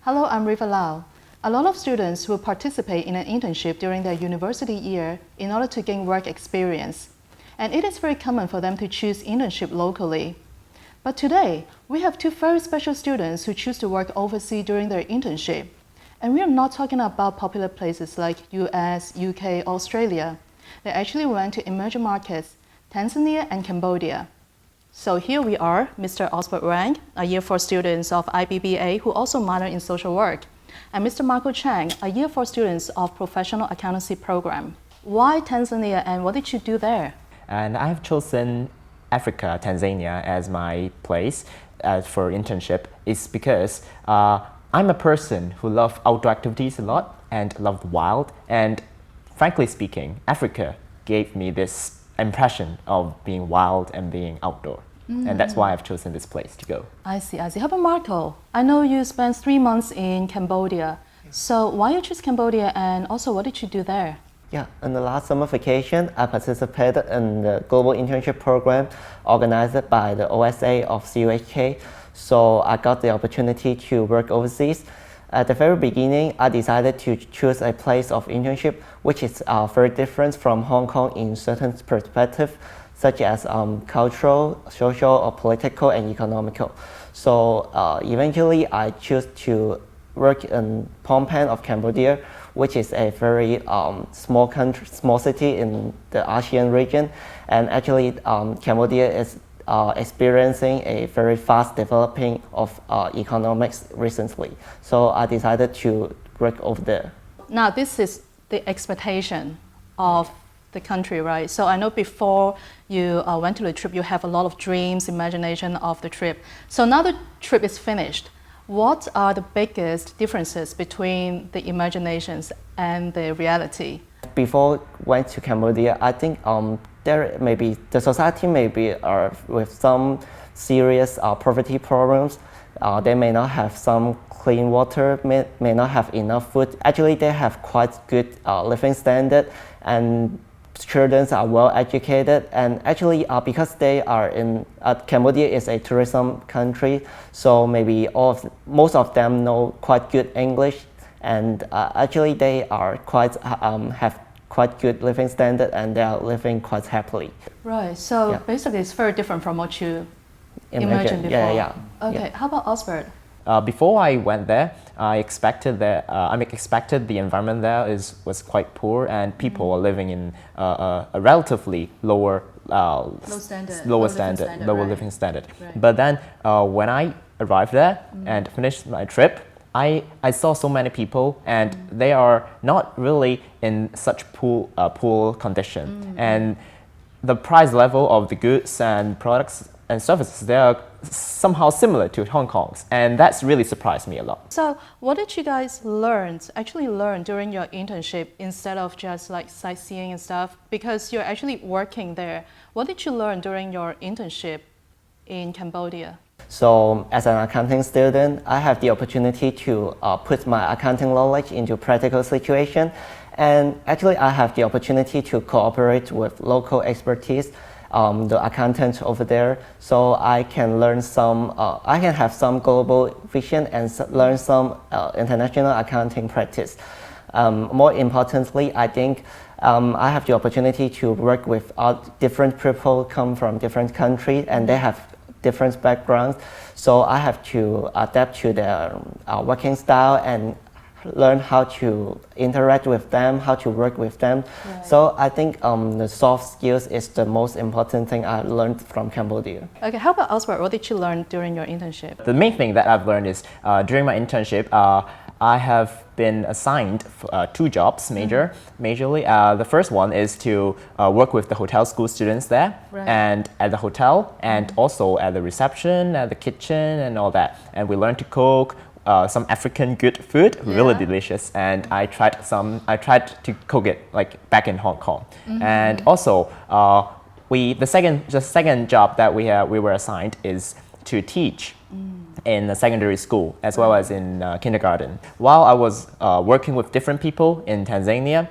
Hello, I'm Riva Lau. A lot of students will participate in an internship during their university year in order to gain work experience. And it is very common for them to choose internship locally. But today, we have two very special students who choose to work overseas during their internship. And we are not talking about popular places like US, UK, Australia. They actually went to emerging markets, Tanzania and Cambodia. So here we are, Mr. Osbert Wang, a year 4 student of IBBA who also minor in social work, and Mr. Marco Cheng, a year 4 student of professional accountancy program. Why Tanzania and what did you do there? And I have chosen Africa, Tanzania as my place for internship is because I'm a person who loves outdoor activities a lot and love the wild, and frankly speaking, Africa gave me this impression of being wild and being outdoor. And that's why I've chosen this place to go. I see. How about Marco? I know you spent 3 months in Cambodia. So why you choose Cambodia, and also what did you do there? Yeah, in the last summer vacation, I participated in the global internship program organized by the OSA of CUHK. So I got the opportunity to work overseas. At the very beginning, I decided to choose a place of internship which is very different from Hong Kong in certain perspectives, such as cultural, social, or political and economical. So eventually, I chose to work in Phnom Penh of Cambodia, which is a very small country, small city in the ASEAN region. And actually, Cambodia is experiencing a very fast developing of economics recently. So I decided to work over there. Now this is the expectation of the country, right? So I know before you went to the trip, you have a lot of dreams, imagination of the trip. So now the trip is finished. What are the biggest differences between the imaginations and the reality? Before went to Cambodia, I think there may be the society may be with some serious poverty problems. They may not have some clean water, may not have enough food. Actually, they have quite good living standard, and children are well educated. And actually, because they are in Cambodia is a tourism country, so maybe most of them know quite good English, and actually they are quite have quite good living standard, and they are living quite happily. Right. So yeah. Basically, it's very different from what you imagined before. Yeah. Okay. Yeah. How about Osbert? Before I went there, I expected the environment there was quite poor, and people are living in a relatively lower living standard. Right. But then when I arrived there and finished my trip, I saw so many people, and they are not really in such poor condition. And the price level of the goods and products and services, they are somehow similar to Hong Kong's, and that's really surprised me a lot. So what did you guys actually learn during your internship instead of just like sightseeing and stuff? Because you're actually working there. What did you learn during your internship in Cambodia? So as an accounting student, I have the opportunity to put my accounting knowledge into practical situation. And actually, I have the opportunity to cooperate with local expertise, the accountants over there. So I can learn I can have some global vision and learn some international accounting practice. More importantly, I think I have the opportunity to work with different people come from different countries, and they have different backgrounds. So I have to adapt to their working style and learn how to interact with them, how to work with them. Right. So I think the soft skills is the most important thing I learned from Cambodia. Okay, how about Osbert? What did you learn during your internship? The main thing that I've learned is during my internship, I have been assigned 2 jobs majorly. The first one is to work with the hotel school students there, right. and at the hotel, and also at the reception, at the kitchen, and all that. And we learned to cook some African good food, really delicious. And I tried to cook it like back in Hong Kong. And also, the second job that we were assigned is to teach in the secondary school as well as in kindergarten. While I was working with different people in Tanzania,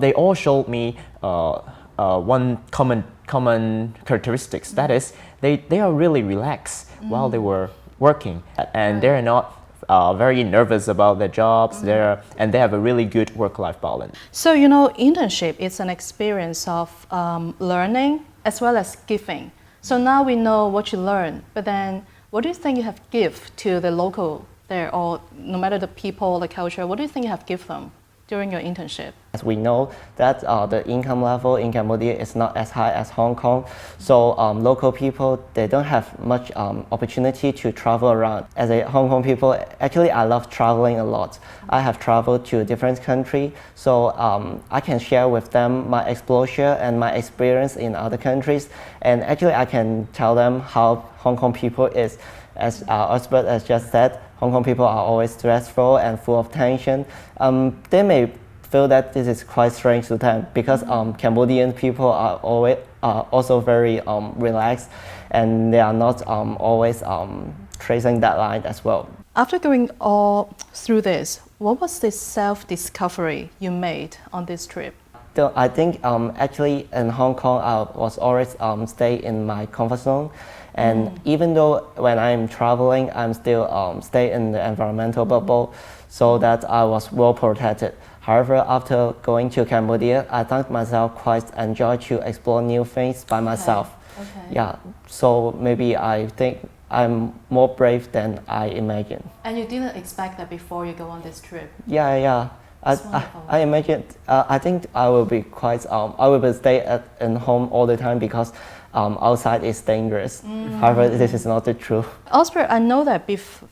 they all showed me one common characteristics. That is, they are really relaxed while they were working, and they're not very nervous about their jobs. And they have a really good work-life balance. So, you know, internship is an experience of learning as well as giving. So now we know what you learn, but then what do you think you have give to the local there, or no matter the people, the culture, what do you think you have give them during your internship? As we know that the income level in Cambodia is not as high as Hong Kong, so local people, they don't have much opportunity to travel around. As a Hong Kong people, actually I love traveling a lot. I have traveled to different countries, so I can share with them my exposure and my experience in other countries, and actually I can tell them how Hong Kong people is. As Osbert has just said, Hong Kong people are always stressful and full of tension. They may feel that this is quite strange to them because Cambodian people are always also very relaxed, and they are not always tracing that line as well. After going all through this, what was the self-discovery you made on this trip? So I think actually in Hong Kong I was always stay in my comfort zone, and even though when I'm traveling I'm still stay in the environmental bubble, so that I was well protected. However, after going to Cambodia, I found myself quite enjoy to explore new things by myself. Okay. Yeah, so maybe I think I'm more brave than I imagined. And you didn't expect that before you go on this trip? Yeah. I imagine. I think I will be quite. I will be stay in home all the time because outside is dangerous. However, this is not the truth. Osbert, I know that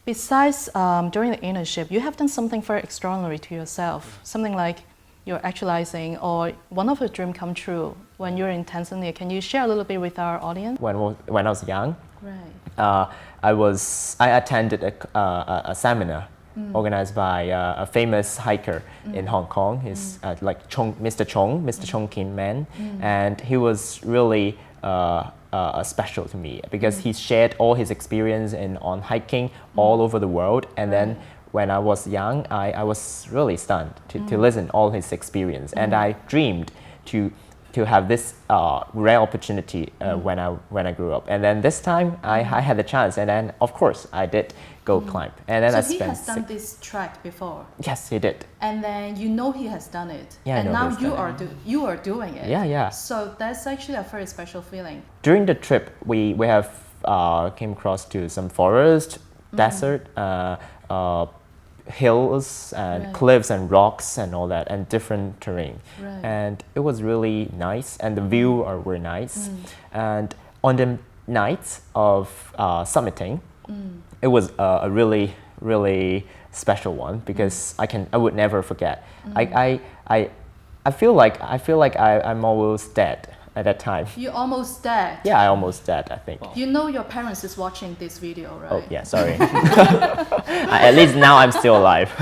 besides during the internship, you have done something very extraordinary to yourself. Something like you're actualizing, or one of your dreams come true when you're in Tanzania. Can you share a little bit with our audience? When I was young, Right. I attended a seminar organized by a famous hiker in Hong Kong. He's like Mr. Chong Kin Man, and he was really special to me because he shared all his experience on hiking all over the world. And then when I was young, I was really stunned to listen all his experience, and I dreamed to have this rare opportunity when I grew up. And then this time I had the chance, and then of course I did go climb. And then So he has done this track before? Yes, he did. And then you know he has done it. Yeah, and I know now he's done it. you are doing it. Yeah. So that's actually a very special feeling. During the trip, we have came across to some forest, desert, hills and cliffs and rocks and all that, and different terrain. Right. And it was really nice, and the view were nice. And on the night of summiting, it was a really, really special one because I would never forget. I feel like I'm almost dead at that time. You almost dead. Yeah, I almost dead, I think. You know your parents is watching this video, right? Oh yeah, sorry. At least now I'm still alive.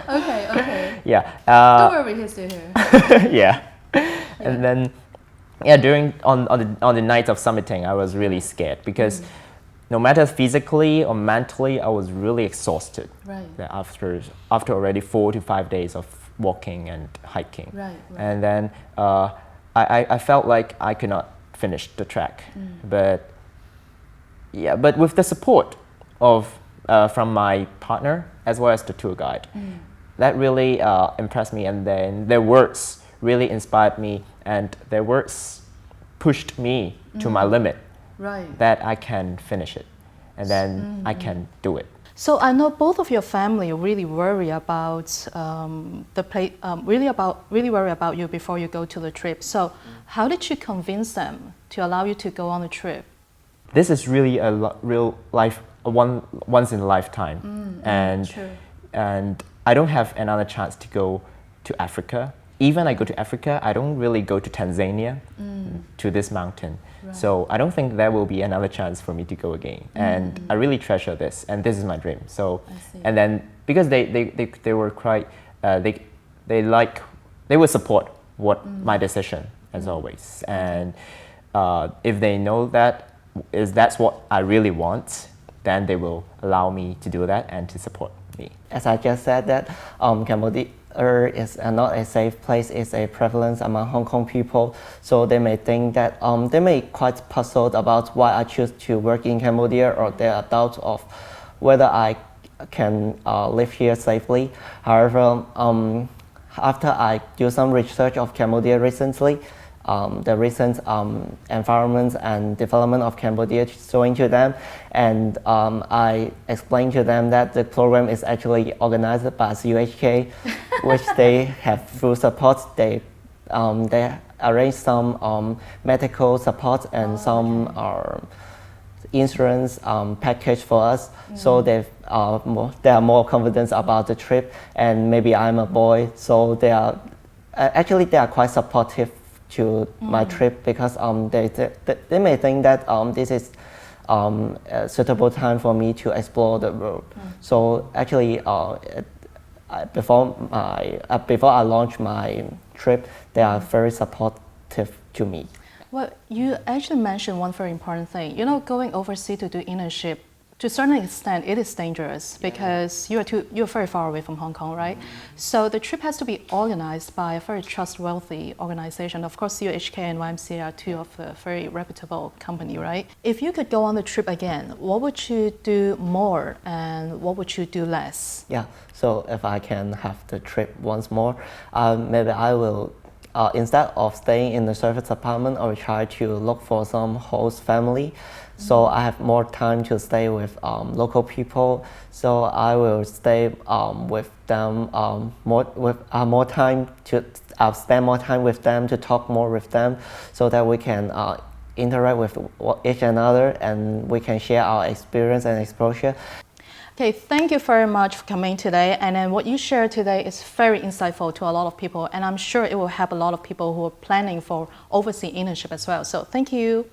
Okay. Yeah. Don't worry, he's still here. Yeah. And then, during on the night of summiting, I was really scared because no matter physically or mentally, I was really exhausted. Right. After already 4 to 5 days of walking and hiking. Right. And then I felt like I could not finish the track, but with the support of from my partner as well as the tour guide, that really impressed me. And then their words really inspired me, and their words pushed me to my limit. Right. That I can finish it, and then I can do it. So I know both of your family really worry about really worry about you before you go to the trip. So how did you convince them to allow you to go on the trip? This is really a real life, once in a lifetime, and I don't have another chance to go to Africa. Even I go to Africa, I don't really go to Tanzania, to this mountain. Right. So I don't think there will be another chance for me to go again. And I really treasure this, and this is my dream. So, and then because they were quite, they would support my decision as always. And if they know that's what I really want, then they will allow me to do that and to support me. As I just said that Cambodia is not a safe place, it's a prevalence among Hong Kong people. So they may think that, they may quite puzzled about why I choose to work in Cambodia, or they're doubt of whether I can live here safely. However, after I do some research of Cambodia recently, the recent environment and development of Cambodia showing to them, and I explained to them that the program is actually organized by CUHK, which they have full support. They arrange some medical support and some insurance package for us, so they are more confident about the trip. And maybe I'm a boy, so they are quite supportive to my trip, because they may think that this is a suitable time for me to explore the world. So actually, before I launch my trip, they are very supportive to me. Well, you actually mentioned one very important thing. You know, going overseas to do internship, to a certain extent, it is dangerous because you're very far away from Hong Kong, right? So the trip has to be organized by a very trustworthy organization. Of course, CUHK and YMCA are two of a very reputable company, right? If you could go on the trip again, what would you do more and what would you do less? Yeah, so if I can have the trip once more, maybe I will, instead of staying in the service apartment, I will try to look for some host family. So I have more time to stay with local people. So I will stay with them more time to. I'll spend more time with them to talk more with them, so that we can interact with each another and we can share our experience and exposure. Okay, thank you very much for coming today. And then what you shared today is very insightful to a lot of people, and I'm sure it will help a lot of people who are planning for overseas internship as well. So thank you.